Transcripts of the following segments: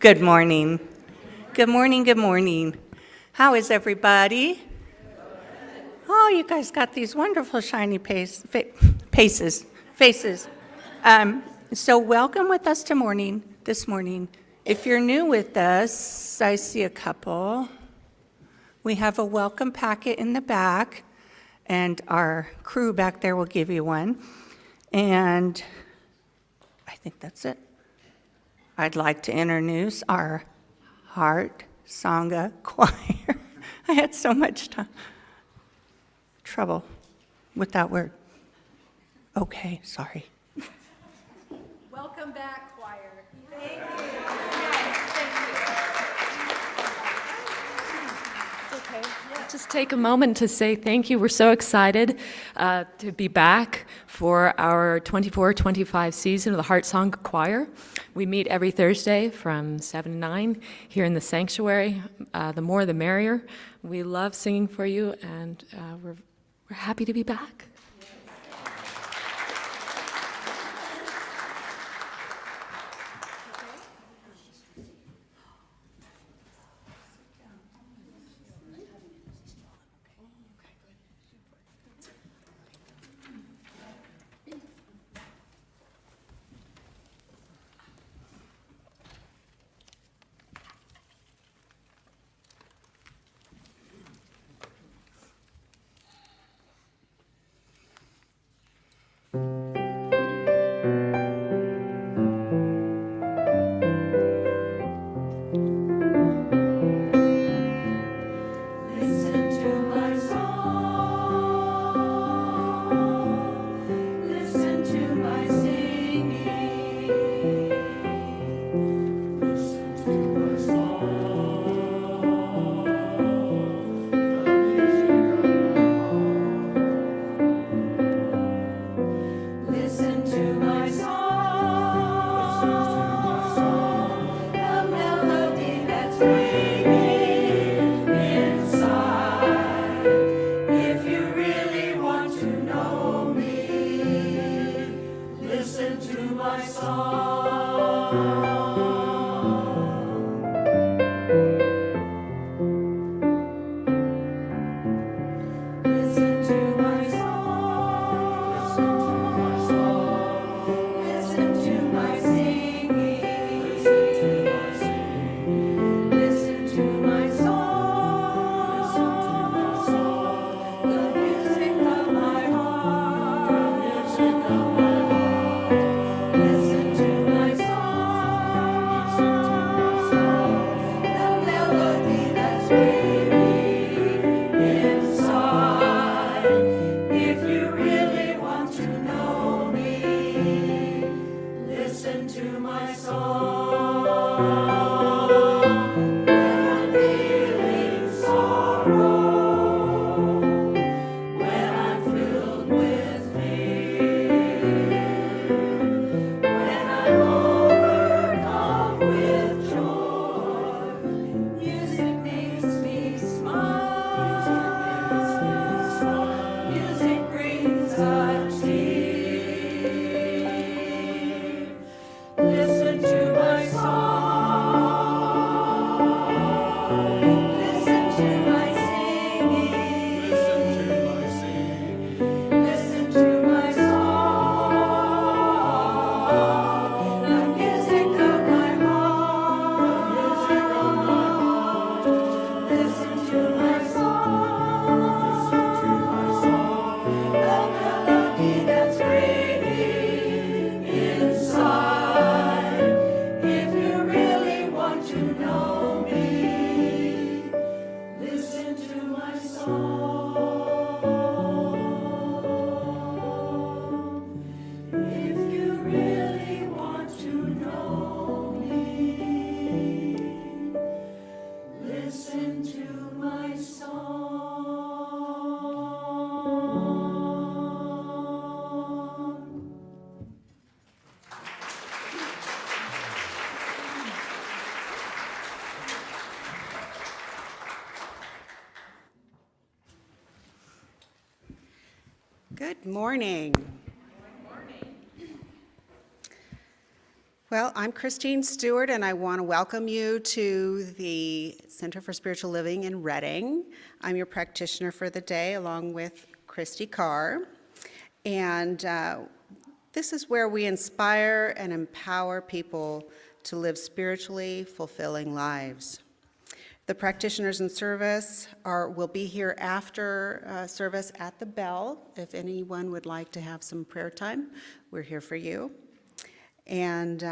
Good morning. Good morning, good morning. How is everybody? Oh, you guys got these wonderful shiny faces. So welcome with us this morning. If you're new with us, I see a couple. We have a welcome packet in the back, and our crew back there will give you one. And I think that's it. I'd like to introduce our Heart Sangha Choir. I had so much trouble with that word. Okay, sorry. Welcome back, choir. Thank you. It's okay. Just take a moment to say thank you. We're so excited to be back for our 24-25 season of the Heart Sangha Choir. We meet every Thursday from 7 to 9 here in the sanctuary. The more the merrier. We love singing for you, and we're happy to be back. Good morning. Well, I'm Christine Stewart, and I want to welcome you to the Center for Spiritual Living in Reading. I'm your practitioner for the day, along with Christy Carr. And this is where we inspire and empower people to live spiritually fulfilling lives. The practitioners in service will be here after service at the bell. If anyone would like to have some prayer time, we're here for you. And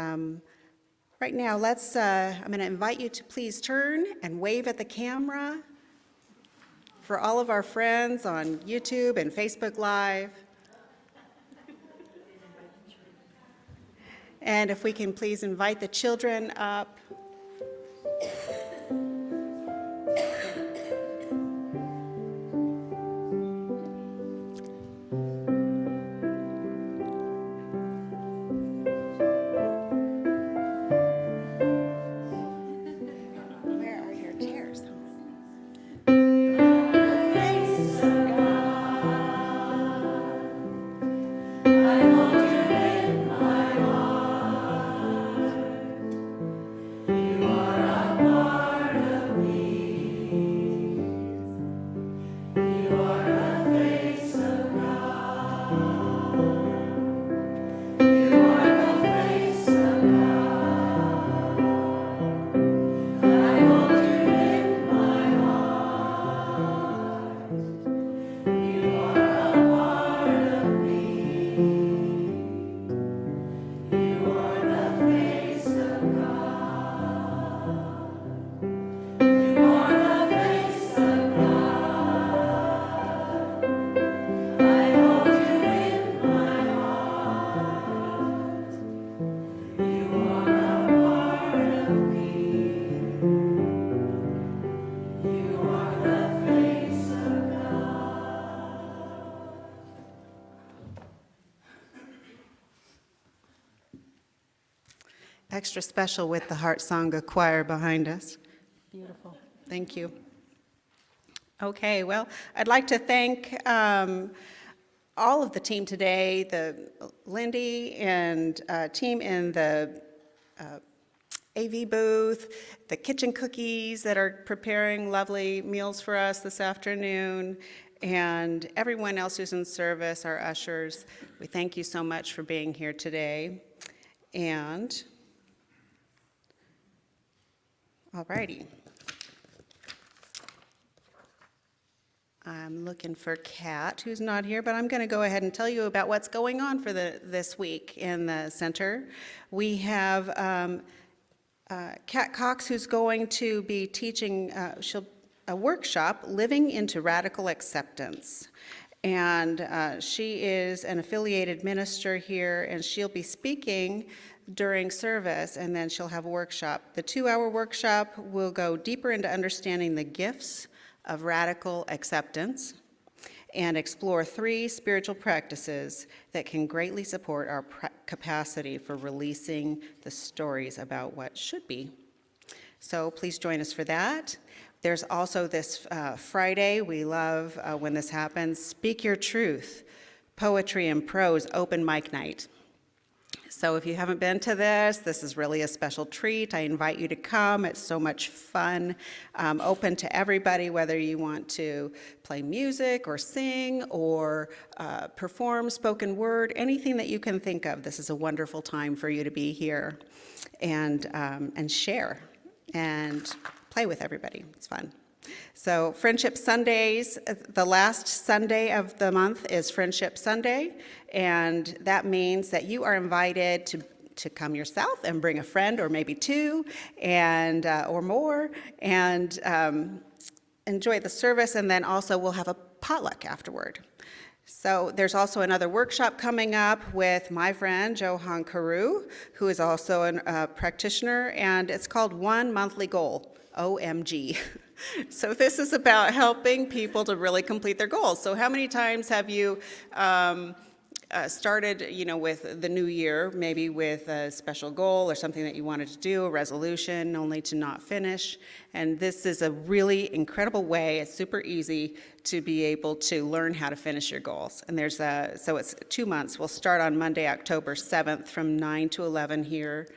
right now, I'm going to invite you to please turn and wave at the camera for all of our friends on YouTube and Facebook Live. And if we can please invite the children up. Extra special with the Heart Sangha Choir behind us. Beautiful. Thank you. Okay, well, I'd like to thank all of the team today, the Lindy and team in the AV booth, the kitchen cookies that are preparing lovely meals for us this afternoon, and everyone else who's in service, our ushers. We thank you so much for being here today. And all righty. I'm looking for Kat, who's not here, but I'm going to go ahead and tell you about what's going on for this week in the center. We have Kat Cox, who's going to be teaching a workshop, Living into Radical Acceptance. And she is an affiliated minister here, and she'll be speaking during service, and then she'll have a workshop. The 2-hour workshop will go deeper into understanding the gifts of radical acceptance and explore 3 spiritual practices that can greatly support our capacity for releasing the stories about what should be. So please join us for that. There's also this Friday, we love when this happens, Speak Your Truth, Poetry and Prose Open Mic Night. So if you haven't been to this is really a special treat. I invite you to come. It's so much fun, open to everybody, whether you want to play music or sing or perform spoken word, anything that you can think of. This is a wonderful time for you to be here and share and play with everybody. It's fun. So Friendship Sundays, the last Sunday of the month is Friendship Sunday, and that means that you are invited to come yourself and bring a friend or maybe 2 and or more and enjoy the service, and then also we'll have a potluck afterward. So there's also another workshop coming up with my friend Johan Carew, who is also a practitioner, and it's called One Monthly Goal, OMG. So this is about helping people to really complete their goals. So how many times have you started, with the new year, maybe with a special goal or something that you wanted to do, a resolution, only to not finish. And this is a really incredible way, it's super easy to be able to learn how to finish your goals. And so it's 2 months. We'll start on Monday, October 7th from 9 to 11 here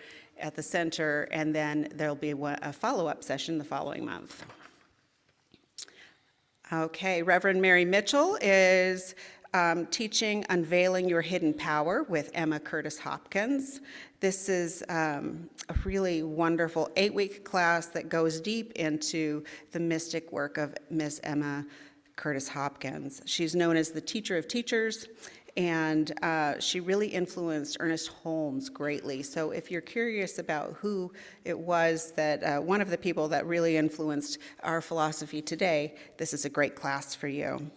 at the center, and then there'll be a follow-up session the following month. Okay, Reverend Mary Mitchell is teaching Unveiling Your Hidden Power with Emma Curtis Hopkins. This is a really wonderful 8-week class that goes deep into the mystic work of Miss Emma Curtis Hopkins. She's known as the teacher of teachers, and she really influenced Earnest Holmes greatly. So if you're curious about who it was that, one of the people that really influenced our philosophy today, this is a great class for you.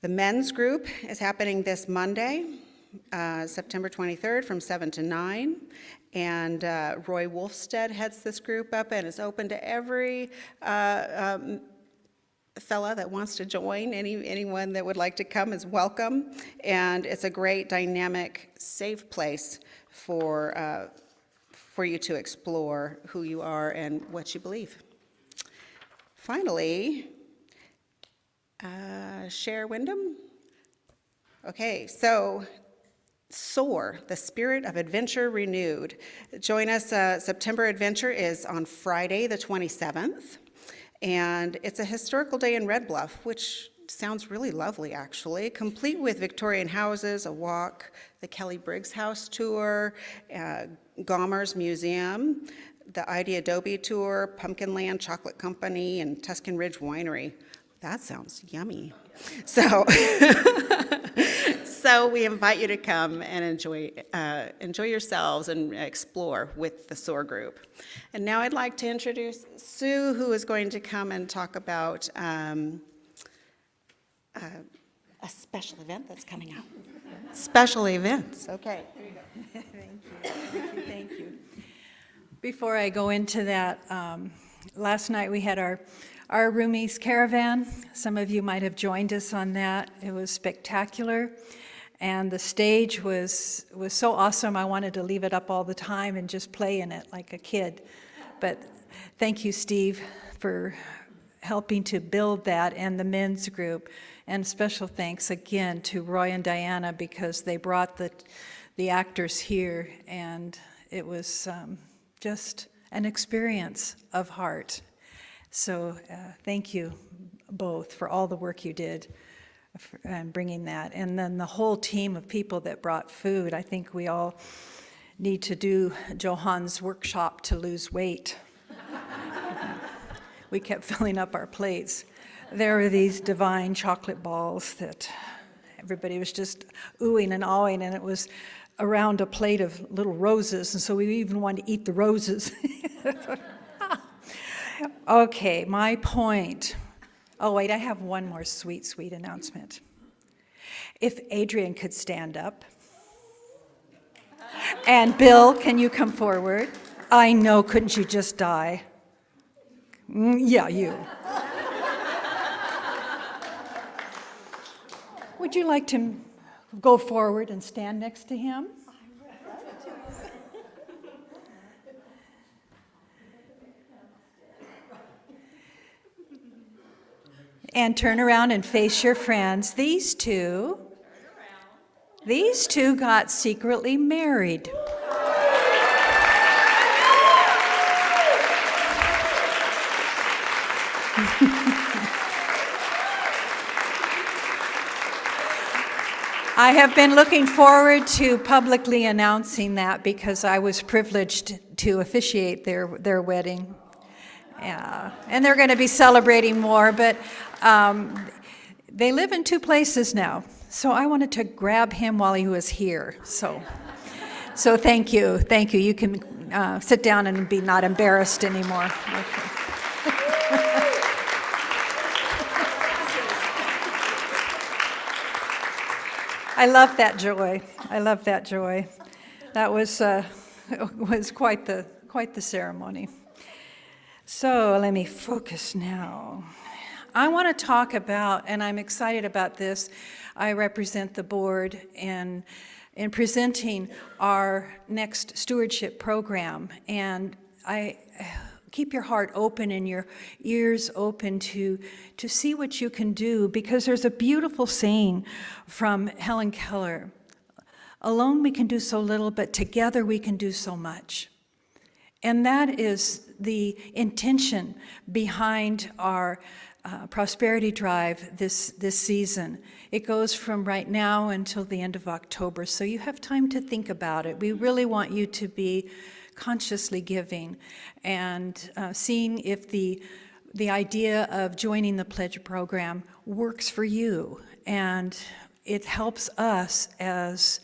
The men's group is happening this Monday, September 23rd from 7 to 9. And Roy Wolfstead heads this group up, and it's open to every fella that wants to join. Anyone that would like to come is welcome. And it's a great, dynamic, safe place for you to explore who you are and what you believe. Finally, Cher Wyndham. Okay, so SOAR, the Spirit of Adventure Renewed. Join us. September Adventure is on Friday, the 27th, and it's a historical day in Red Bluff, which sounds really lovely, actually, complete with Victorian houses, a walk, the Kelly Briggs House tour, Gomer's Museum, the Idea Adobe tour, Pumpkin Land Chocolate Company, and Tuscan Ridge Winery. That sounds yummy. So we invite you to come and enjoy yourselves and explore with the SOAR group. And now I'd like to introduce Sue, who is going to come and talk about a special event that's coming up. Special events, okay. Thank you, thank you. Before I go into that, last night we had our Roomies Caravan. Some of you might have joined us on that. It was spectacular, and the stage was so awesome. I wanted to leave it up all the time and just play in it like a kid. But thank you, Steve, for helping to build that, and the men's group. And special thanks again to Roy and Diana, because they brought the actors here, and it was just an experience of heart. So thank you both for all the work you did and bringing that. And then the whole team of people that brought food. I think we all need to do Johan's workshop to lose weight. We kept filling up our plates. There were these divine chocolate balls that everybody was just oohing and awing, and it was around a plate of little roses, and so we even wanted to eat the roses. Okay, my point. Oh, wait, I have one more sweet, sweet announcement. If Adrian could stand up. And Bill, can you come forward? I know, couldn't you just die? Yeah, you. Would you like to go forward and stand next to him? And turn around and face your friends. These two got secretly married. I have been looking forward to publicly announcing that, because I was privileged to officiate their wedding. Yeah, and they're going to be celebrating more, but they live in 2 places now. So I wanted to grab him while he was here. So thank you. You can sit down and be not embarrassed anymore. Okay. I love that joy. That was quite the ceremony. So let me focus now. I want to talk about, and I'm excited about this, I represent the board in presenting our next stewardship program. And I keep your heart open and your ears open to see what you can do, because there's a beautiful saying from Helen Keller: alone we can do so little, but together we can do so much. And that is the intention behind our prosperity drive this season. It goes from right now until the end of October, so you have time to think about it. We really want you to be consciously giving and seeing if the idea of joining the pledge program works for you. And it helps us as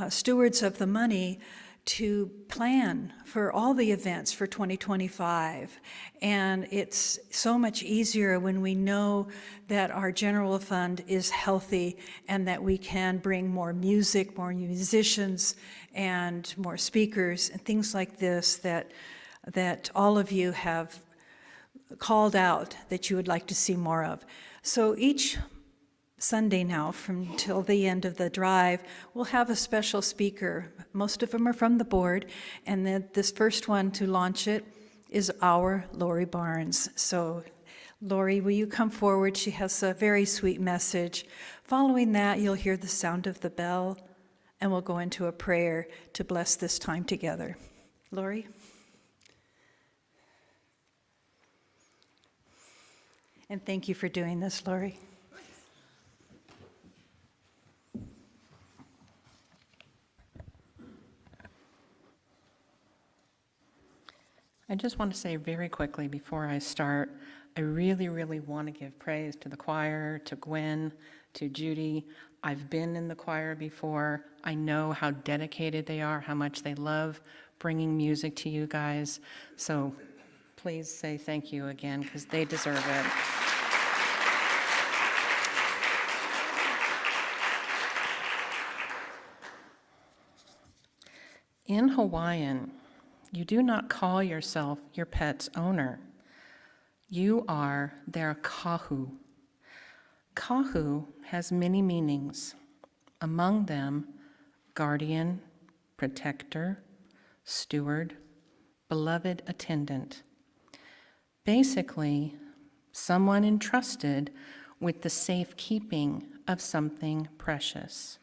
stewards of the money to plan for all the events for 2025. And it's so much easier when we know that our general fund is healthy and that we can bring more music, more musicians, and more speakers, and things like this that all of you have called out that you would like to see more of. So each Sunday now, from till the end of the drive, we'll have a special speaker. Most of them are from the board, and then this first one to launch it is our Lori Barnes. So Lori, will you come forward? She has a very sweet message. Following that, you'll hear the sound of the bell, and we'll go into a prayer to bless this time together. Lori? And thank you for doing this, Lori. I just want to say very quickly before I start, I really, really want to give praise to the choir, to Gwen, to Judy. I've been in the choir before. I know how dedicated they are, how much they love bringing music to you guys. So please say thank you again, because they deserve it. In Hawaiian, you do not call yourself your pet's owner. You are their kahu. Kahu has many meanings. Among them, guardian, protector, steward, beloved attendant. Basically, someone entrusted with the safekeeping of something precious,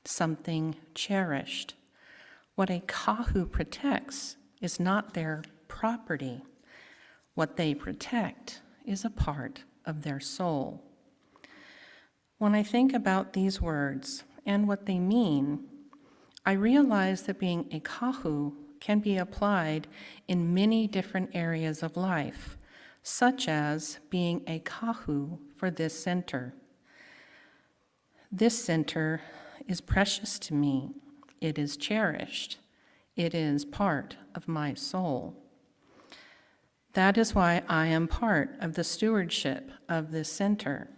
something cherished. What a kahu protects is not their property. What they protect is a part of their soul. When I think about these words and what they mean, I realize that being a kahu can be applied in many different areas of life, such as being a kahu for this center. This center is precious to me. It is cherished. It is part of my soul. That is why I am part of the stewardship of this center,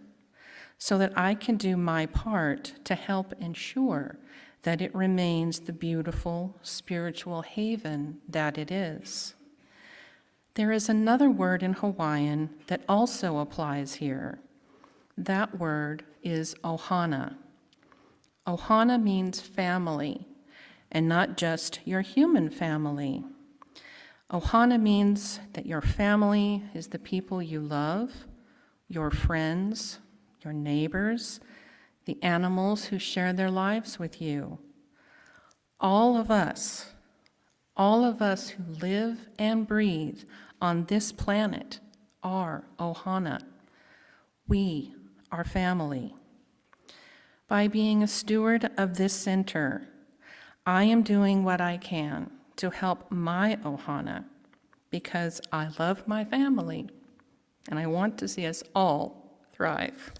so that I can do my part to help ensure that it remains the beautiful spiritual haven that it is. There is another word in Hawaiian that also applies here. That word is ohana. Ohana means family, and not just your human family. Ohana means that your family is the people you love, your friends, your neighbors, the animals who share their lives with you. All of us who live and breathe on this planet are ohana. We are family. By being a steward of this center, I am doing what I can to help my ohana, because I love my family and I want to see us all thrive.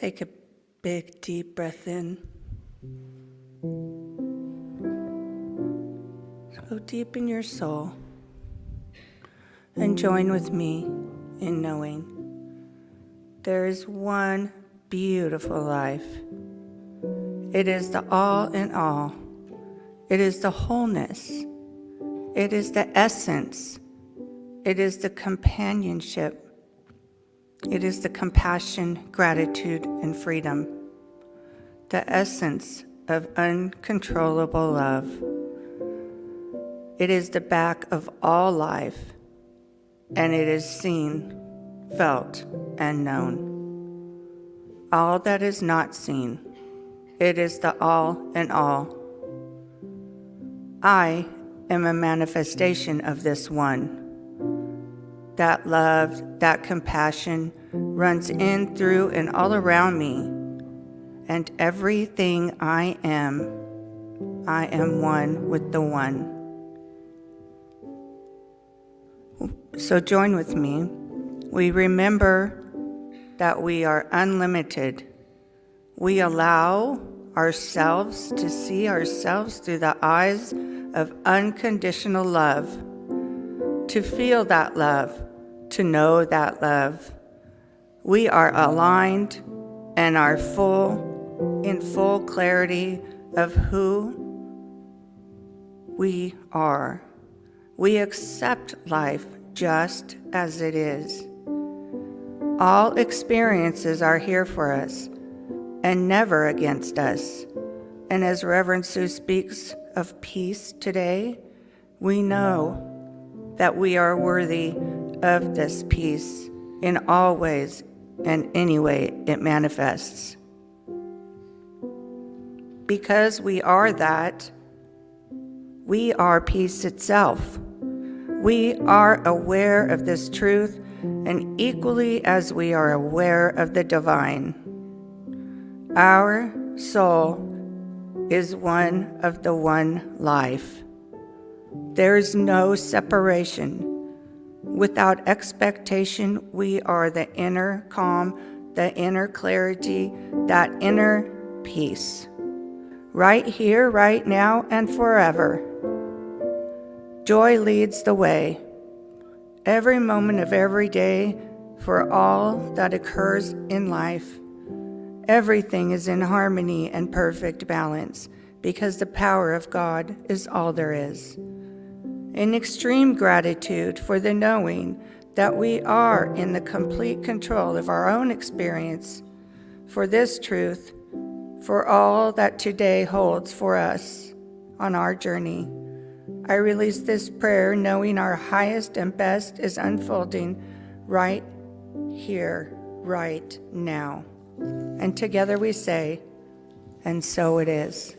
Take a big, deep breath in. Go deep in your soul and join with me in knowing there is one beautiful life. It is the all in all. It is the wholeness. It is the essence. It is the companionship. It is the compassion, gratitude, and freedom. The essence of uncontrollable love. It is the back of all life, and it is seen, felt, and known. All that is not seen, it is the all in all. I am a manifestation of this one. That love, that compassion runs in, through, and all around me. And everything I am one with the one. So join with me. We remember that we are unlimited. We allow ourselves to see ourselves through the eyes of unconditional love, to feel that love, to know that love. We are aligned and are in full clarity of who we are. We accept life just as it is. All experiences are here for us and never against us. And as Reverend Sue speaks of peace today, we know that we are worthy of this peace in all ways and any way it manifests. Because we are that, we are peace itself. We are aware of this truth, and equally as we are aware of the divine. Our soul is one of the one life. There is no separation. Without expectation, we are the inner calm, the inner clarity, that inner peace. Right here, right now, and forever. Joy leads the way. Every moment of every day, for all that occurs in life, everything is in harmony and perfect balance, because the power of God is all there is. In extreme gratitude for the knowing that we are in the complete control of our own experience, for this truth, for all that today holds for us on our journey. I release this prayer knowing our highest and best is unfolding right here, right now. And together we say, and so it is.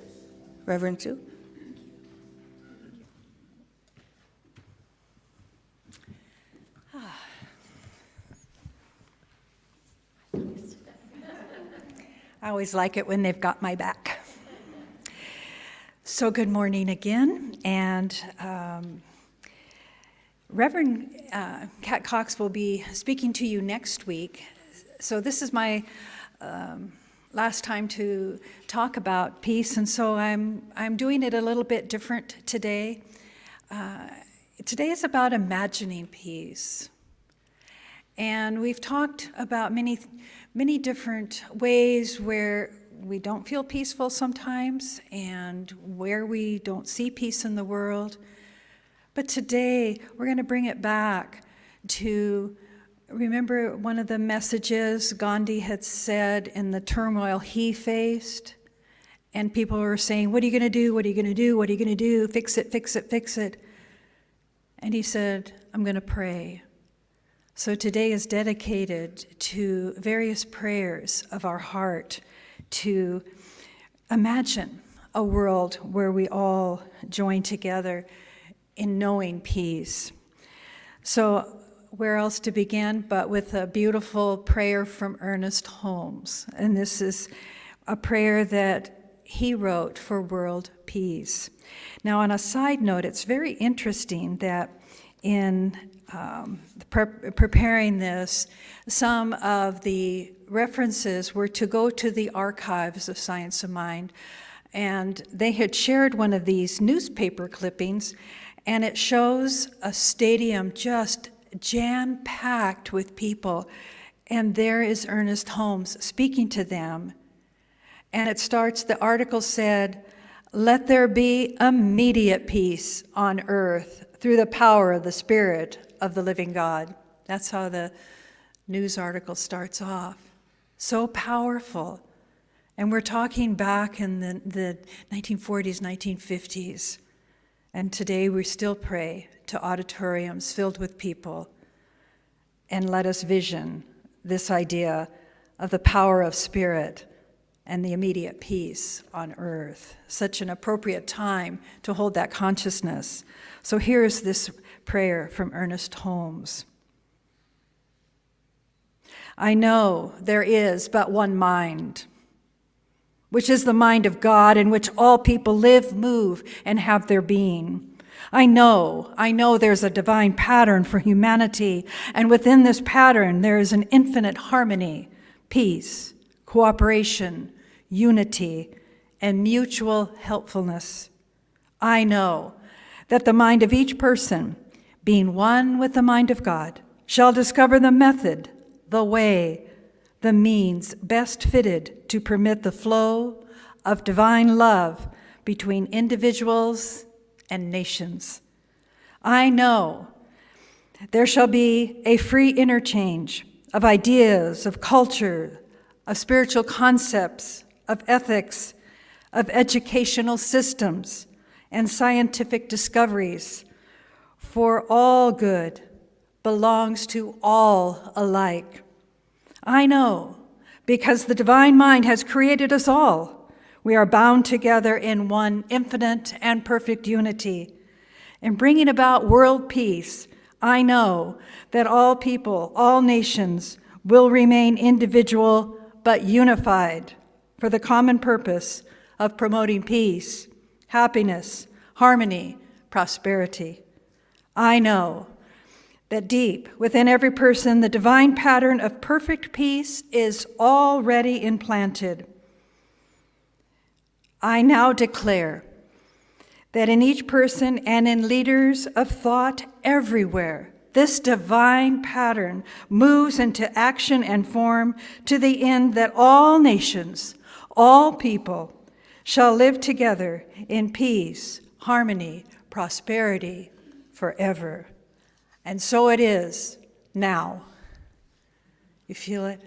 Reverend Sue? I always like it when they've got my back. So good morning again, and Reverend Kat Cox will be speaking to you next week. So this is my last time to talk about peace, and so I'm doing it a little bit different today. Today is about imagining peace. And we've talked about many different ways where we don't feel peaceful sometimes and where we don't see peace in the world. But today, we're going to bring it back to, remember one of the messages Gandhi had said in the turmoil he faced? And people were saying, what are you going to do? What are you going to do? What are you going to do? Fix it, fix it, fix it. And he said, I'm going to pray. So today is dedicated to various prayers of our heart to imagine a world where we all join together in knowing peace. So where else to begin but with a beautiful prayer from Earnest Holmes. And this is a prayer that he wrote for world peace. Now, on a side note, it's very interesting that in preparing this, some of the references were to go to the archives of Science of Mind, and they had shared one of these newspaper clippings, and it shows a stadium just jam-packed with people, and there is Earnest Holmes speaking to them. And it starts, the article said, "Let there be immediate peace on earth through the power of the Spirit of the living God." That's how the news article starts off. So powerful. And we're talking back in the 1940s, 1950s. And today we still pray to auditoriums filled with people and let us vision this idea of the power of spirit and the immediate peace on earth. Such an appropriate time to hold that consciousness. So here's this prayer from Earnest Holmes. "I know there is but one mind, which is the mind of God, in which all people live, move, and have their being. I know there's a divine pattern for humanity, and within this pattern there is an infinite harmony, peace, cooperation, unity, and mutual helpfulness. I know that the mind of each person, being one with the mind of God, shall discover the method, the way, the means best fitted to permit the flow of divine love between individuals and nations. I know there shall be a free interchange of ideas, of culture, of spiritual concepts, of ethics, of educational systems, and scientific discoveries, for all good belongs to all alike. I know, because the divine mind has created us all, we are bound together in one infinite and perfect unity. In bringing about world peace, I know that all people, all nations, will remain individual but unified for the common purpose of promoting peace, happiness, harmony, prosperity. I know that deep within every person, the divine pattern of perfect peace is already implanted. I now declare that in each person and in leaders of thought everywhere, this divine pattern moves into action and form to the end that all nations, all people, shall live together in peace, harmony, prosperity forever. And so it is now. You feel it?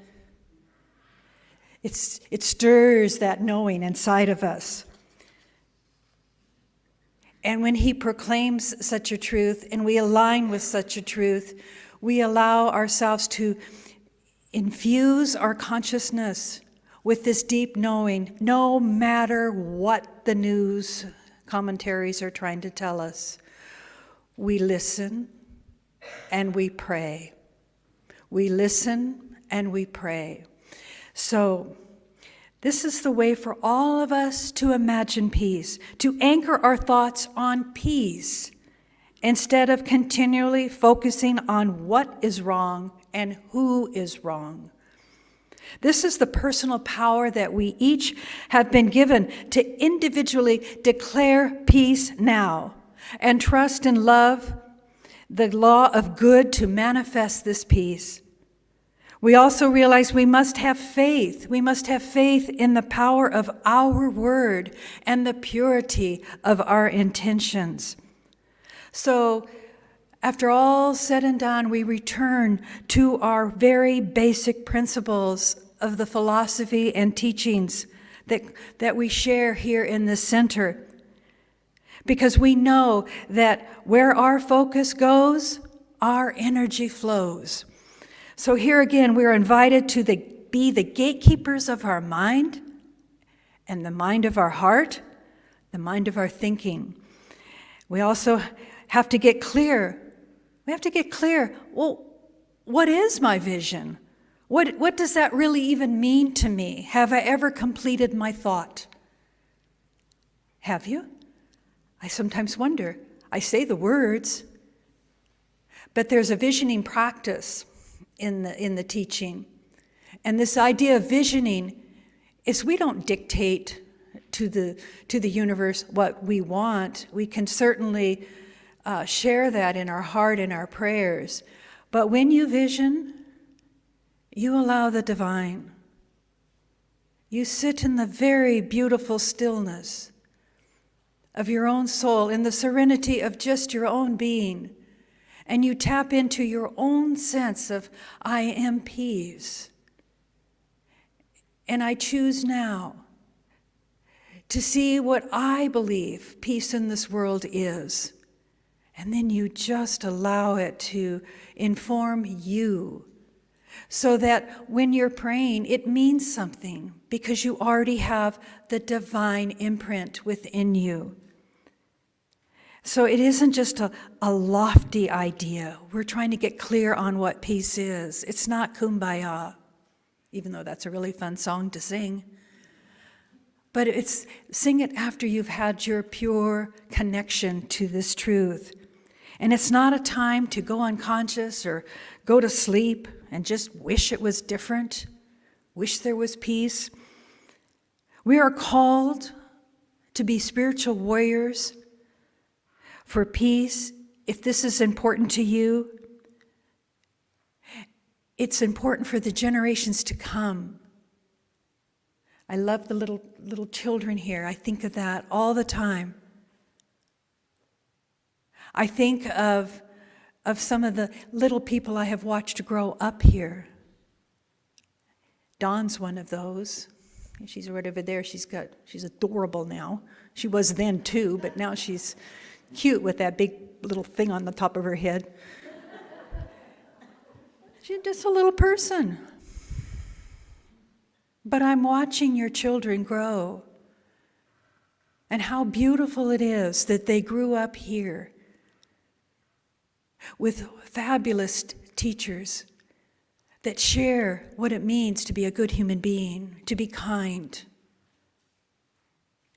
It stirs that knowing inside of us. And when he proclaims such a truth and we align with such a truth, we allow ourselves to infuse our consciousness with this deep knowing, no matter what the news commentaries are trying to tell us. We listen and we pray. We listen and we pray. So this is the way for all of us to imagine peace, to anchor our thoughts on peace, instead of continually focusing on what is wrong and who is wrong. This is the personal power that we each have been given to individually declare peace now and trust and love the law of good to manifest this peace. We also realize we must have faith. We must have faith in the power of our word and the purity of our intentions. So, after all said and done, we return to our very basic principles of the philosophy and teachings that we share here in this center. Because we know that where our focus goes, our energy flows. So here again, we are invited to be the gatekeepers of our mind and the mind of our heart, the mind of our thinking. We also have to get clear. We have to get clear, well, what is my vision? What does that really even mean to me? Have I ever completed my thought? Have you? I sometimes wonder. I say the words, but there's a visioning practice in the teaching. And this idea of visioning is we don't dictate to the universe what we want. We can certainly share that in our heart and our prayers. But when you vision, you allow the divine. You sit in the very beautiful stillness of your own soul, in the serenity of just your own being, and you tap into your own sense of, I am peace. And I choose now to see what I believe peace in this world is. And then you just allow it to inform you, so that when you're praying, it means something because you already have the divine imprint within you. So it isn't just a lofty idea. We're trying to get clear on what peace is. It's not kumbaya, even though that's a really fun song to sing. But it's sing it after you've had your pure connection to this truth. And it's not a time to go unconscious or go to sleep and just wish it was different, wish there was peace. We are called to be spiritual warriors for peace. If this is important to you, it's important for the generations to come. I love the little children here. I think of that all the time. I think of some of the little people I have watched grow up here. Dawn's one of those. She's right over there. She's adorable now. She was then too, but now she's cute with that big little thing on the top of her head. She's just a little person. But I'm watching your children grow. And how beautiful it is that they grew up here with fabulous teachers that share what it means to be a good human being, to be kind,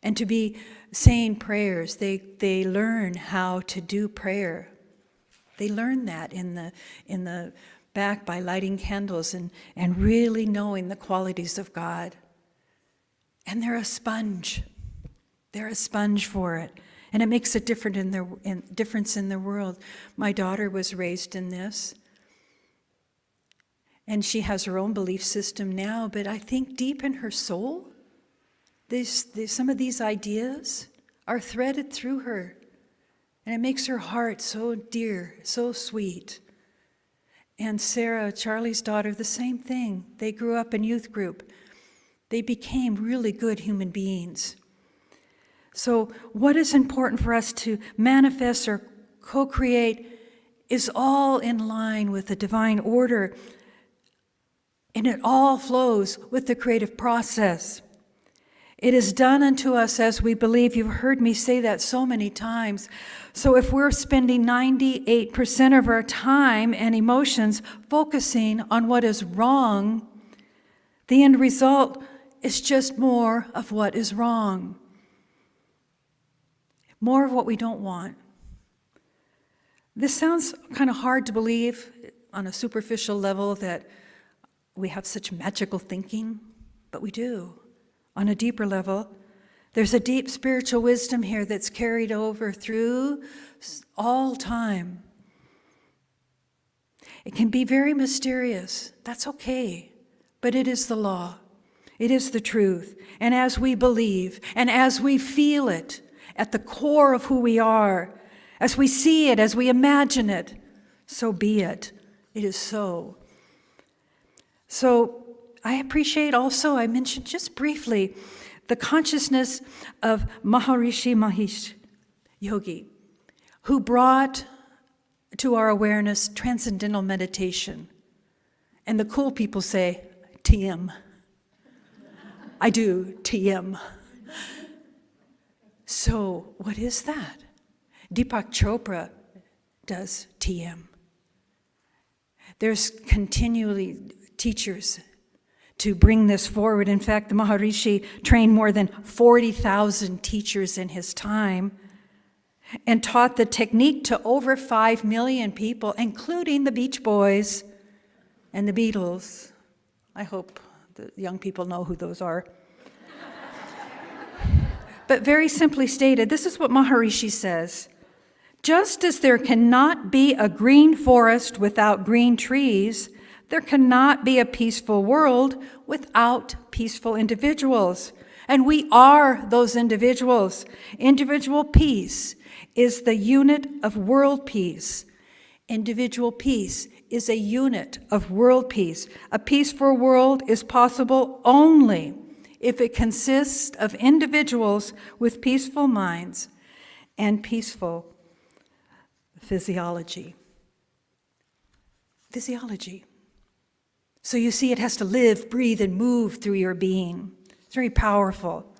and to be saying prayers. They learn how to do prayer. They learn that in the back by lighting candles and really knowing the qualities of God. And they're a sponge. They're a sponge for it. And it makes a difference in their world. My daughter was raised in this. And she has her own belief system now, but I think deep in her soul, some of these ideas are threaded through her. And it makes her heart so dear, so sweet. And Sarah, Charlie's daughter, the same thing. They grew up in youth group. They became really good human beings. So what is important for us to manifest or co-create is all in line with the divine order, and it all flows with the creative process. It is done unto us as we believe. You've heard me say that so many times. So if we're spending 98% of our time and emotions focusing on what is wrong, the end result is just more of what is wrong. More of what we don't want. This sounds kind of hard to believe on a superficial level that we have such magical thinking, but we do. On a deeper level, there's a deep spiritual wisdom here that's carried over through all time. It can be very mysterious. That's okay, but it is the law. It is the truth. And as we believe, and as we feel it, at the core of who we are, as we see it, as we imagine it, so be it. It is so. So I appreciate also, I mentioned just briefly, the consciousness of Maharishi Mahesh Yogi, who brought to our awareness transcendental meditation. And the cool people say, TM. I do, TM. So what is that? Deepak Chopra does TM. There's continually teachers to bring this forward. In fact, the Maharishi trained more than 40,000 teachers in his time and taught the technique to over 5 million people, including the Beach Boys and the Beatles. I hope the young people know who those are. But very simply stated, this is what Maharishi says. Just as there cannot be a green forest without green trees, there cannot be a peaceful world without peaceful individuals. And we are those individuals. Individual peace is the unit of world peace. Individual peace is a unit of world peace. A peaceful world is possible only if it consists of individuals with peaceful minds and peaceful physiology. Physiology. So you see, it has to live, breathe, and move through your being. It's very powerful.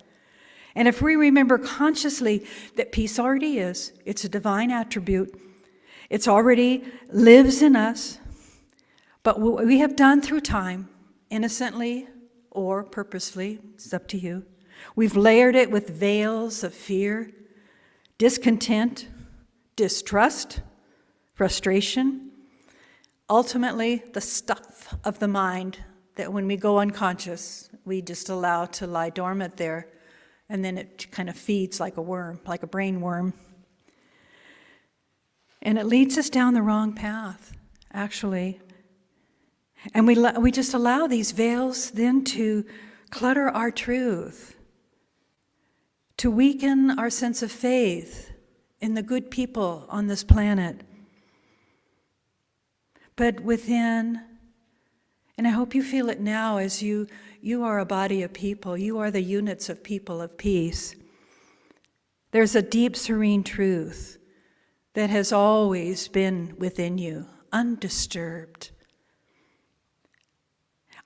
And if we remember consciously that peace already is, it's a divine attribute, it's already lives in us, but what we have done through time, innocently or purposefully, it's up to you, we've layered it with veils of fear, discontent, distrust, frustration, ultimately the stuff of the mind that when we go unconscious, we just allow to lie dormant there, and then it kind of feeds like a worm, like a brain worm. And it leads us down the wrong path, actually. And we just allow these veils then to clutter our truth, to weaken our sense of faith in the good people on this planet. But within, and I hope you feel it now as you are a body of people, you are the units of people of peace. There's a deep, serene truth that has always been within you, undisturbed.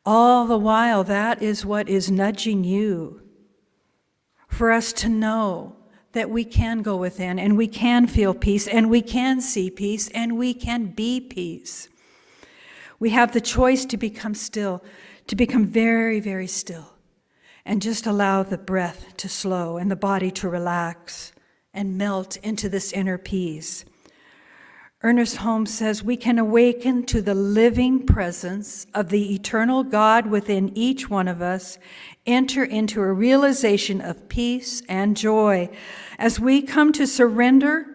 All the while, that is what is nudging you for us to know that we can go within and we can feel peace and we can see peace and we can be peace. We have the choice to become still, to become very, very still, and just allow the breath to slow and the body to relax and melt into this inner peace. Earnest Holmes says we can awaken to the living presence of the eternal God within each one of us, enter into a realization of peace and joy as we come to surrender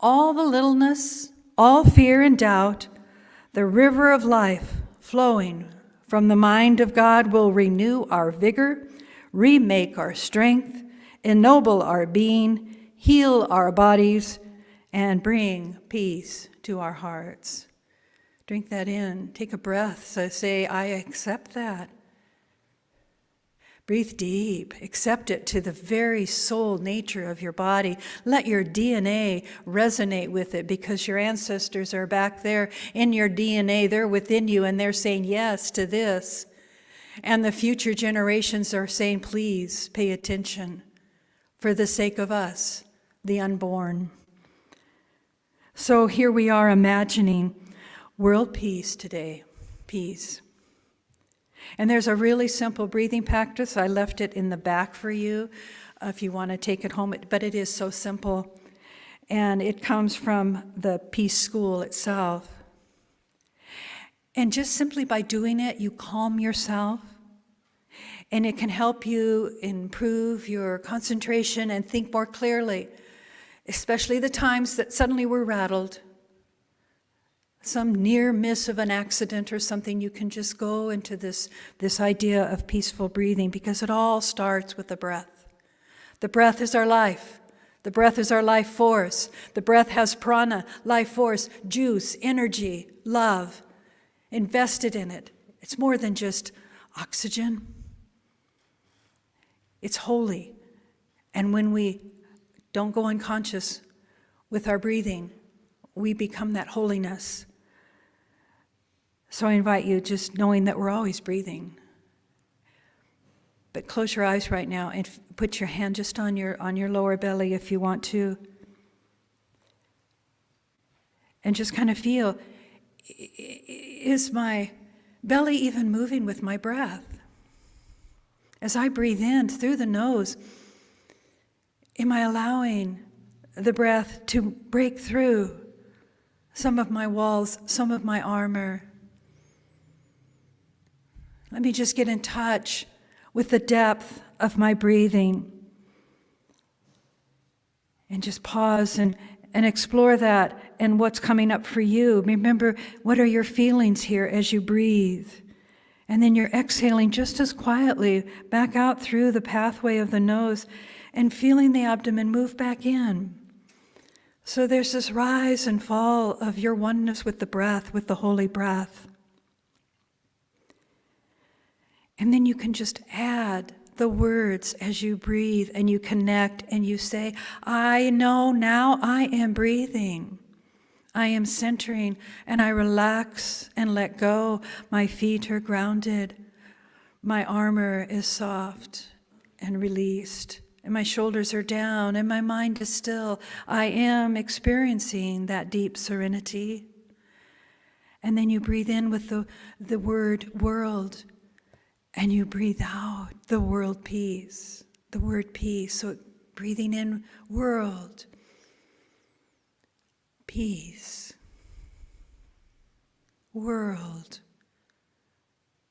all the littleness, all fear and doubt. The river of life flowing from the mind of God will renew our vigor, remake our strength, ennoble our being, heal our bodies, and bring peace to our hearts. Drink that in. Take a breath. So say, I accept that. Breathe deep. Accept it to the very soul nature of your body. Let your DNA resonate with it because your ancestors are back there in your DNA. They're within you and they're saying yes to this. And the future generations are saying, please pay attention for the sake of us, the unborn. So here we are imagining world peace today, peace. And there's a really simple breathing practice. I left it in the back for you if you want to take it home, but it is so simple. And it comes from the Peace School itself. And just simply by doing it, you calm yourself. And it can help you improve your concentration and think more clearly, especially the times that suddenly we're rattled. Some near miss of an accident or something, you can just go into this idea of peaceful breathing because it all starts with the breath. The breath is our life. The breath is our life force. The breath has prana, life force, juice, energy, love invested in it. It's more than just oxygen. It's holy. And when we don't go unconscious with our breathing, we become that holiness. So I invite you, just knowing that we're always breathing. But close your eyes right now and put your hand just on your lower belly if you want to. And just kind of feel, is my belly even moving with my breath? As I breathe in through the nose, am I allowing the breath to break through some of my walls, some of my armor? Let me just get in touch with the depth of my breathing. And just pause and explore that and what's coming up for you. Remember, what are your feelings here as you breathe? And then you're exhaling just as quietly back out through the pathway of the nose and feeling the abdomen move back in. So there's this rise and fall of your oneness with the breath, with the holy breath. And then you can just add the words as you breathe and you connect and you say, I know now I am breathing. I am centering and I relax and let go. My feet are grounded. My armor is soft and released. And my shoulders are down and my mind is still. I am experiencing that deep serenity. And then you breathe in with the word world. And you breathe out the world peace, the word peace. So breathing in world, peace, world,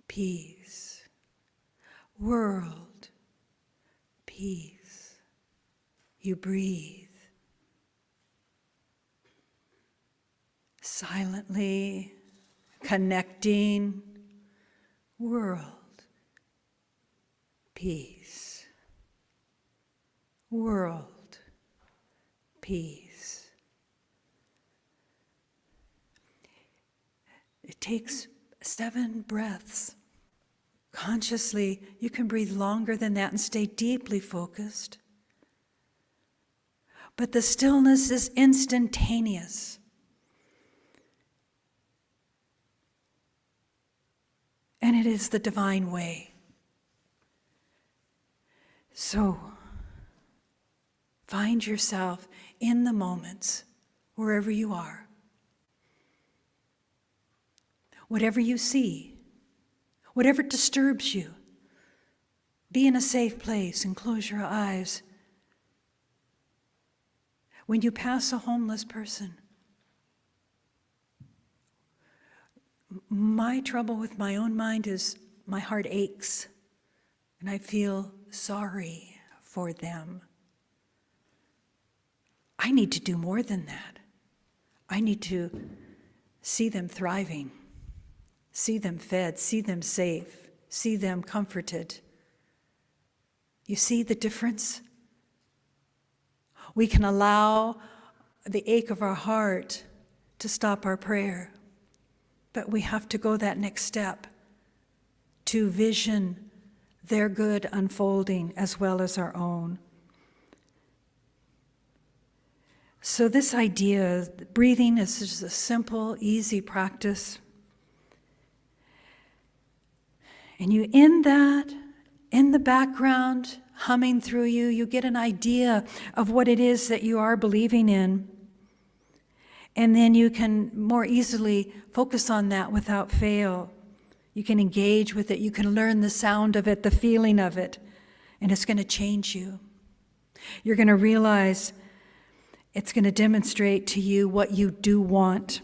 peace, world, peace. You breathe silently, connecting, world. Peace. World. Peace. It takes 7 breaths. Consciously, you can breathe longer than that and stay deeply focused. But the stillness is instantaneous. And it is the divine way. So, find yourself in the moments, wherever you are. Whatever you see, whatever disturbs you, be in a safe place and close your eyes. When you pass a homeless person, my trouble with my own mind is my heart aches and I feel sorry for them. I need to do more than that. I need to see them thriving, see them fed, see them safe, see them comforted. You see the difference? We can allow the ache of our heart to stop our prayer, but we have to go that next step to vision their good unfolding as well as our own. So this idea, breathing is just a simple, easy practice. And you, in that, in the background, humming through you, you get an idea of what it is that you are believing in. And then you can more easily focus on that without fail. You can engage with it. You can learn the sound of it, the feeling of it, and it's going to change you. You're going to realize it's going to demonstrate to you what you do want.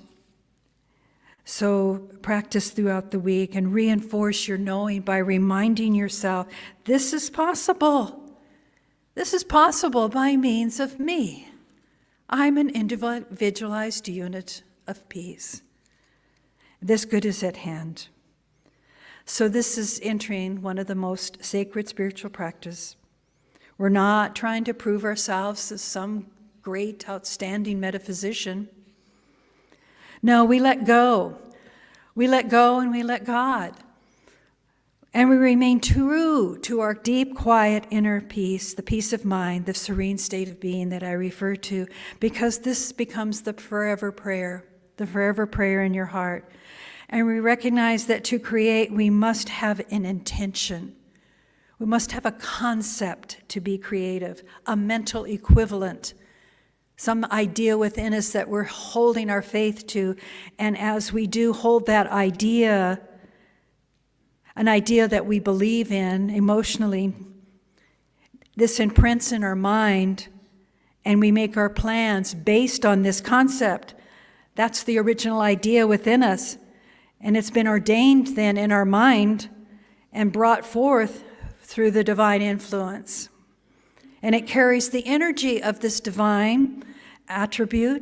So practice throughout the week and reinforce your knowing by reminding yourself, this is possible. This is possible by means of me. I'm an individualized unit of peace. This good is at hand. So this is entering one of the most sacred spiritual practice. We're not trying to prove ourselves as some great, outstanding metaphysician. No, we let go. We let go and we let God. And we remain true to our deep, quiet inner peace, the peace of mind, the serene state of being that I refer to, because this becomes the forever prayer in your heart. And we recognize that to create, we must have an intention. We must have a concept to be creative, a mental equivalent, some idea within us that we're holding our faith to. And as we do hold that idea, an idea that we believe in emotionally, this imprints in our mind, and we make our plans based on this concept. That's the original idea within us. And it's been ordained then in our mind and brought forth through the divine influence. And it carries the energy of this divine attribute.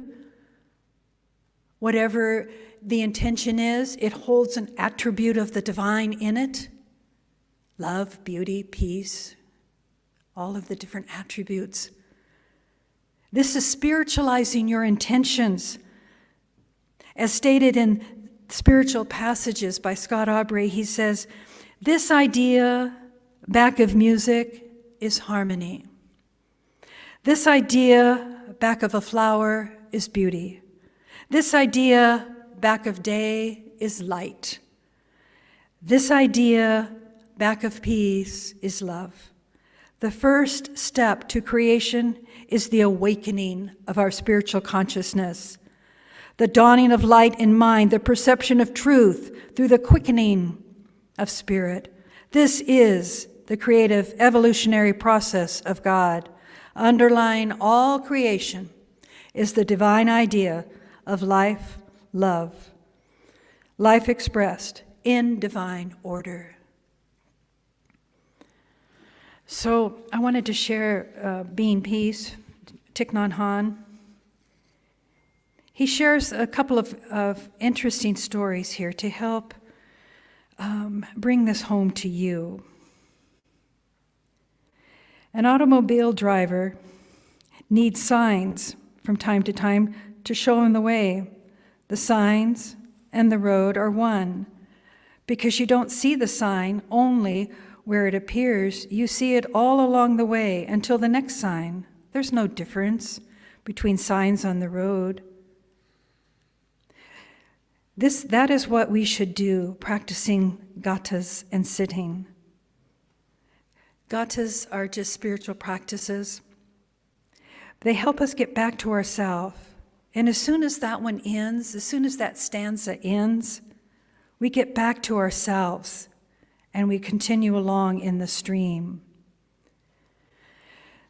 Whatever the intention is, it holds an attribute of the divine in it. Love, beauty, peace, all of the different attributes. This is spiritualizing your intentions. As stated in spiritual passages by Scott Aubrey, he says, this idea back of music is harmony. This idea back of a flower is beauty. This idea back of day is light. This idea back of peace is love. The first step to creation is the awakening of our spiritual consciousness, the dawning of light in mind, the perception of truth through the quickening of spirit. This is the creative evolutionary process of God. Underlying all creation is the divine idea of life, love, life expressed in divine order. So I wanted to share Being Peace, Thich Nhat Hanh. He shares a couple of interesting stories here to help bring this home to you. An automobile driver needs signs from time to time to show him the way. The signs and the road are one, because you don't see the sign only where it appears. You see it all along the way until the next sign. There's no difference between signs on the road. That is what we should do, practicing gathas and sitting. Gathas are just spiritual practices. They help us get back to ourselves. And as soon as that one ends, as soon as that stanza ends, we get back to ourselves and we continue along in the stream.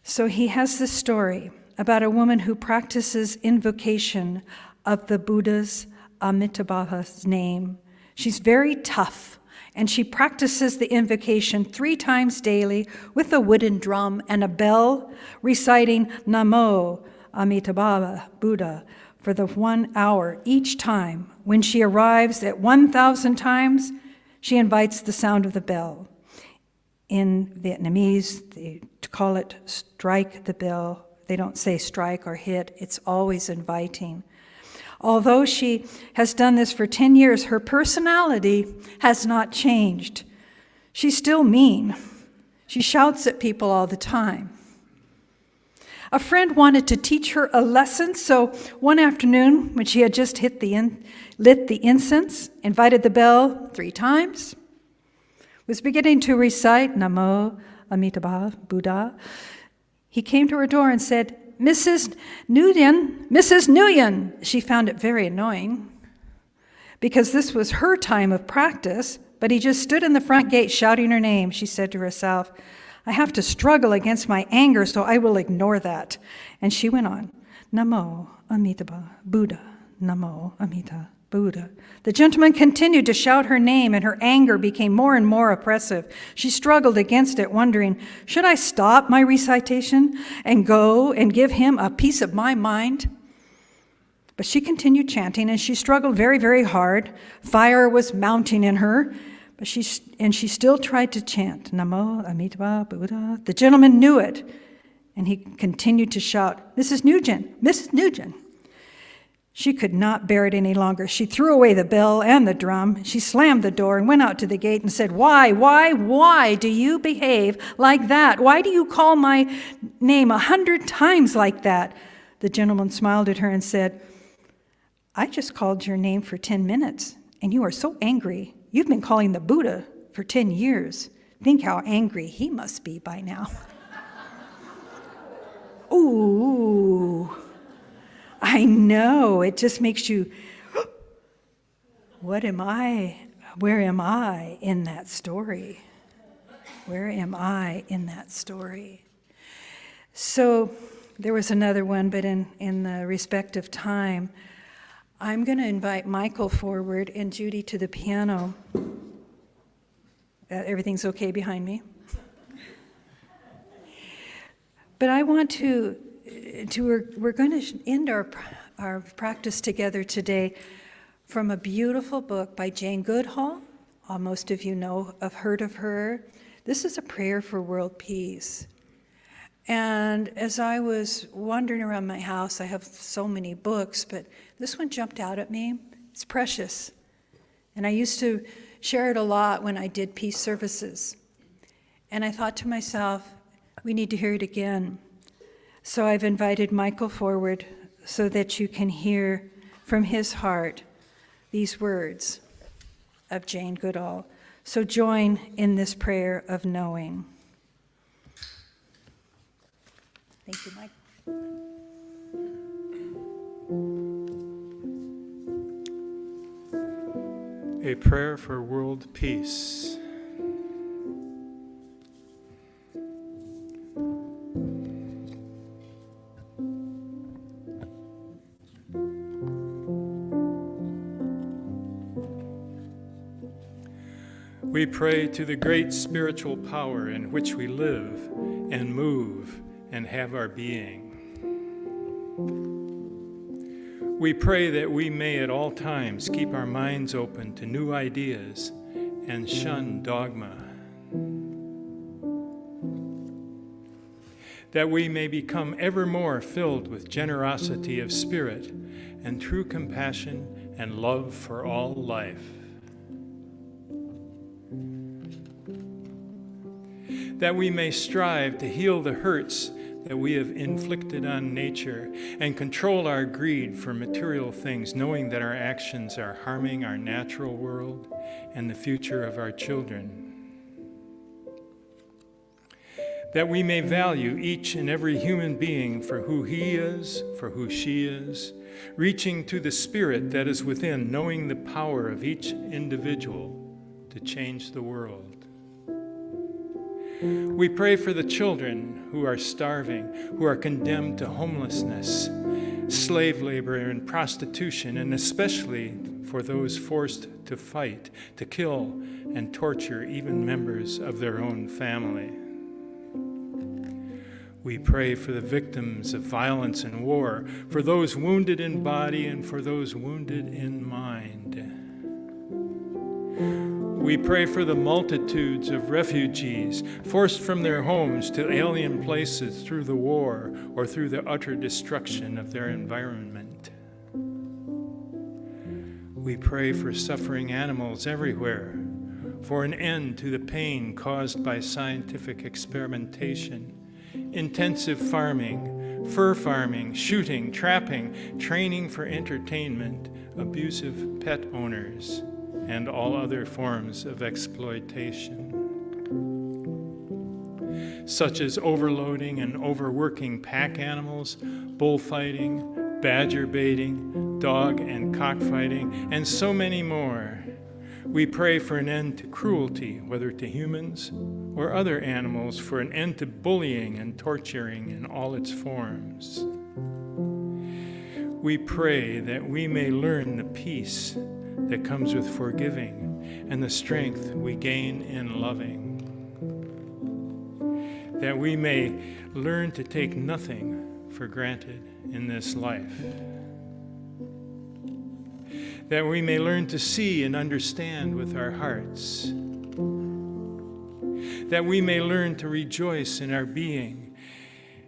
So he has this story about a woman who practices invocation of the Buddha's Amitabha's name. She's very tough, and she practices the invocation 3 times daily with a wooden drum and a bell, reciting Namo Amitabha Buddha for the 1 hour each time. When she arrives at 1,000 times, she invites the sound of the bell. In Vietnamese, they call it strike the bell. They don't say strike or hit. It's always inviting. Although she has done this for 10 years, her personality has not changed. She's still mean. She shouts at people all the time. A friend wanted to teach her a lesson, so one afternoon, when she had just lit the incense, invited the bell 3 times, was beginning to recite Namo Amitabha Buddha, he came to her door and said, Mrs. Nguyen. She found it very annoying because this was her time of practice, but he just stood in the front gate shouting her name. She said to herself, I have to struggle against my anger, so I will ignore that. And she went on, Namo Amitabha Buddha, Namo Amitabha Buddha. The gentleman continued to shout her name, and her anger became more and more oppressive. She struggled against it, wondering, should I stop my recitation and go and give him a piece of my mind? But she continued chanting, and she struggled very, very hard. Fire was mounting in her, but she still tried to chant, Namo Amitabha Buddha. The gentleman knew it, and he continued to shout, Mrs. Nguyen. She could not bear it any longer. She threw away the bell and the drum. She slammed the door and went out to the gate and said, Why do you behave like that? Why do you call my name 100 times like that? The gentleman smiled at her and said, I just called your name for 10 minutes, and you are so angry. You've been calling the Buddha for 10 years. Think how angry he must be by now. Ooh. I know, it just makes you, what am I? Where am I in that story? Where am I in that story? So there was another one, but in the respect of time, I'm going to invite Michael forward and Judy to the piano Everything's okay behind me? But I want we're going to end our practice together today from a beautiful book by Jane Goodall. Most of you have heard of her. This is a prayer for world peace. And as I was wandering around my house, I have so many books, but this one jumped out at me. It's precious. And I used to share it a lot when I did peace services. And I thought to myself, we need to hear it again. So I've invited Michael forward so that you can hear from his heart these words of Jane Goodall. So join in this prayer of knowing. Thank you, Mike. A prayer for world peace. We pray to the great spiritual power in which we live and move and have our being. We pray that we may at all times keep our minds open to new ideas and shun dogma. That we may become ever more filled with generosity of spirit and true compassion and love for all life. That we may strive to heal the hurts that we have inflicted on nature and control our greed for material things, knowing that our actions are harming our natural world and the future of our children. That we may value each and every human being for who he is, for who she is, reaching to the spirit that is within, knowing the power of each individual to change the world. We pray for the children who are starving, who are condemned to homelessness, slave labor, and prostitution, and especially for those forced to fight, to kill, and torture even members of their own family. We pray for the victims of violence and war, for those wounded in body and for those wounded in mind. We pray for the multitudes of refugees forced from their homes to alien places through the war or through the utter destruction of their environment. We pray for suffering animals everywhere, for an end to the pain caused by scientific experimentation, intensive farming, fur farming, shooting, trapping, training for entertainment, abusive pet owners, and all other forms of exploitation, such as overloading and overworking pack animals, bullfighting, badger baiting, dog and cockfighting, and so many more. We pray for an end to cruelty, whether to humans or other animals, for an end to bullying and torturing in all its forms. We pray that we may learn the peace that comes with forgiving and the strength we gain in loving. That we may learn to take nothing for granted in this life. That we may learn to see and understand with our hearts. That we may learn to rejoice in our being.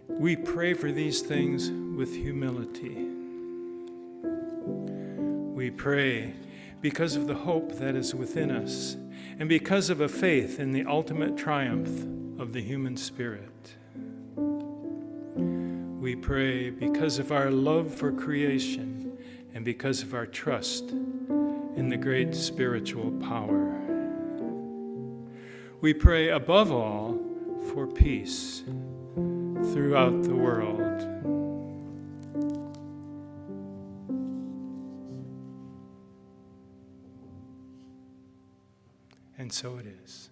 We pray for these things with humility. We pray because of the hope that is within us, and because of a faith in the ultimate triumph of the human spirit. We pray because of our love for creation, and because of our trust in the great spiritual power. We pray above all for peace throughout the world. And so it is.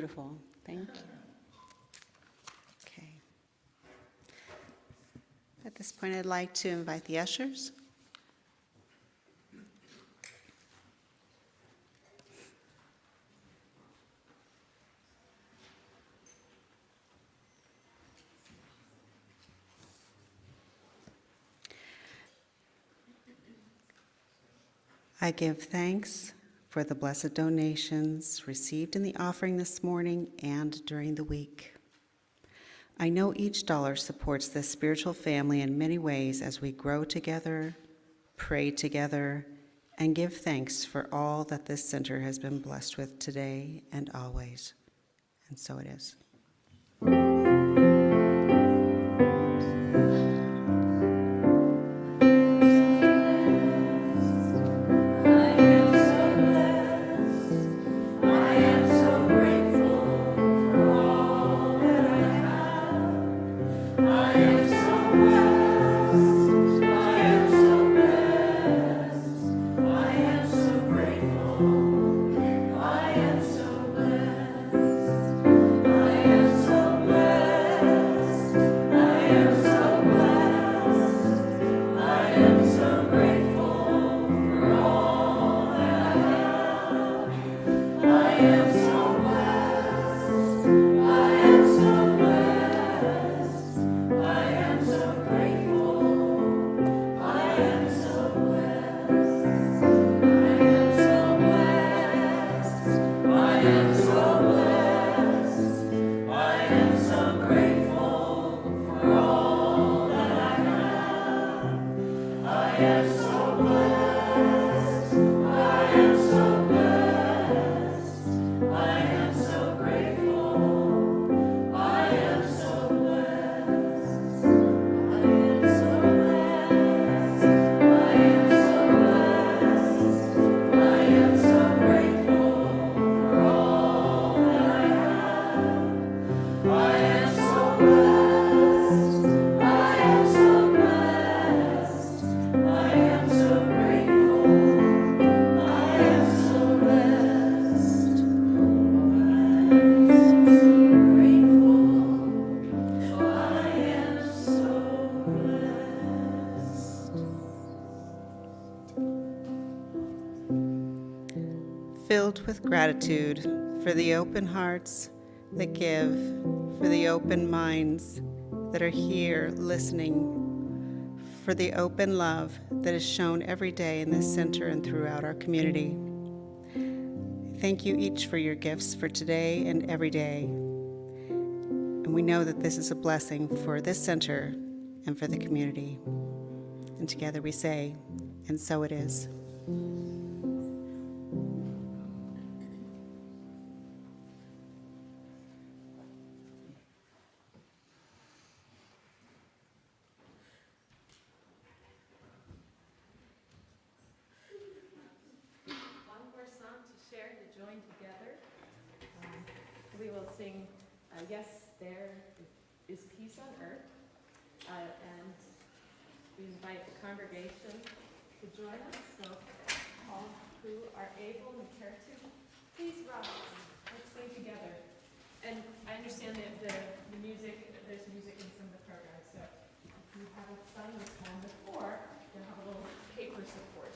beautiful. Thank you. Okay. At this point, I'd like to invite the ushers. I give thanks for the blessed donations received in the offering this morning and during the week. I know each dollar supports this spiritual family in many ways as we grow together, pray together, and give thanks for all that this center has been blessed with today and always. And so it is. Filled with gratitude for the open hearts that give, for the open minds that are here listening, for the open love that is shown every day in this center and throughout our community. Thank you each for your gifts for today and every day. And we know that this is a blessing for this center and for the community. And together we say, and so it is. We will sing, Yes, There is Peace on Earth, and we invite the congregation to join us. So all who are able and care to, please rise. Let's sing together. And I understand that the music, there's music in some of the programs, so if you haven't sung this one before, you'll have a little paper support.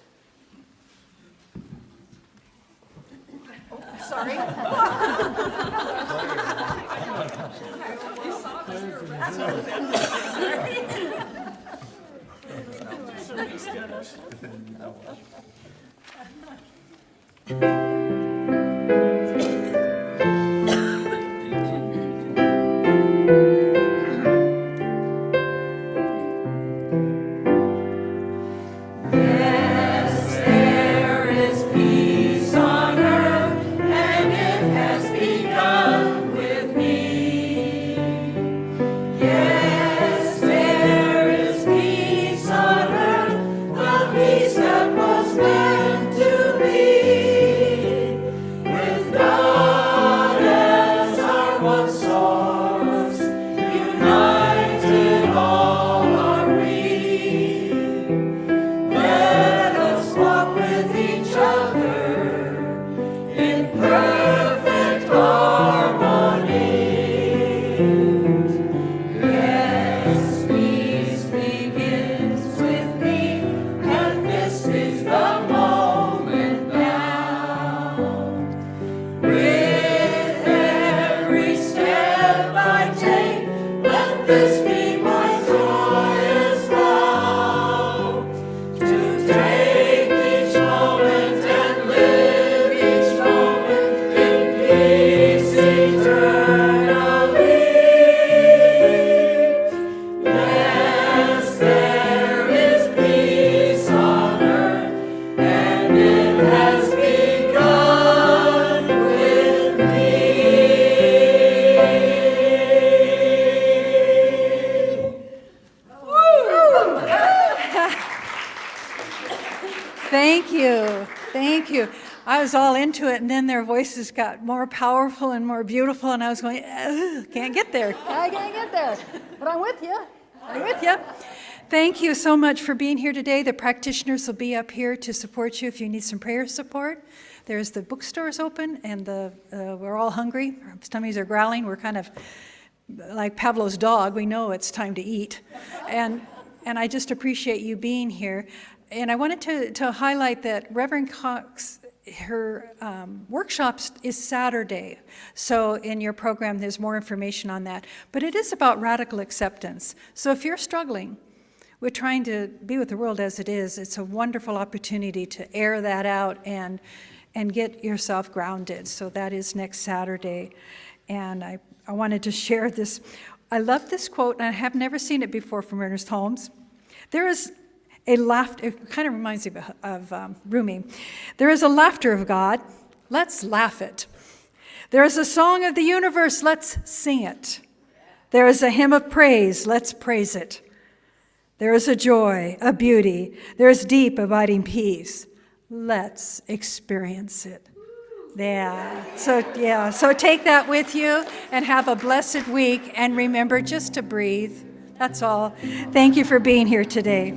Sorry. Peace that was meant to be. Thank you. Thank you. I was all into it, and then their voices got more powerful and more beautiful, and I was going, can't get there. I can't get there. But I'm with you. I'm with you. Thank you so much for being here today. The practitioners will be up here to support you if you need some prayer support. There's the bookstores open, and we're all hungry. Our tummies are growling. We're kind of like Pavlov's dog. We know it's time to eat. And I just appreciate you being here. And I wanted to highlight that Reverend Cox, her workshops is Saturday. So in your program, there's more information on that. But it is about radical acceptance. So if you're struggling with trying to be with the world as it is, it's a wonderful opportunity to air that out and get yourself grounded. So that is next Saturday. And I wanted to share this. I love this quote, and I have never seen it before from Earnest Holmes. There is a laughter, it kind of reminds me of Rumi. There is a laughter of God, let's laugh it. There is a song of the universe, let's sing it. There is a hymn of praise, let's praise it. There is a joy, a beauty, there is deep abiding peace. Let's experience it. So take that with you and have a blessed week, and remember just to breathe. That's all. Thank you for being here today.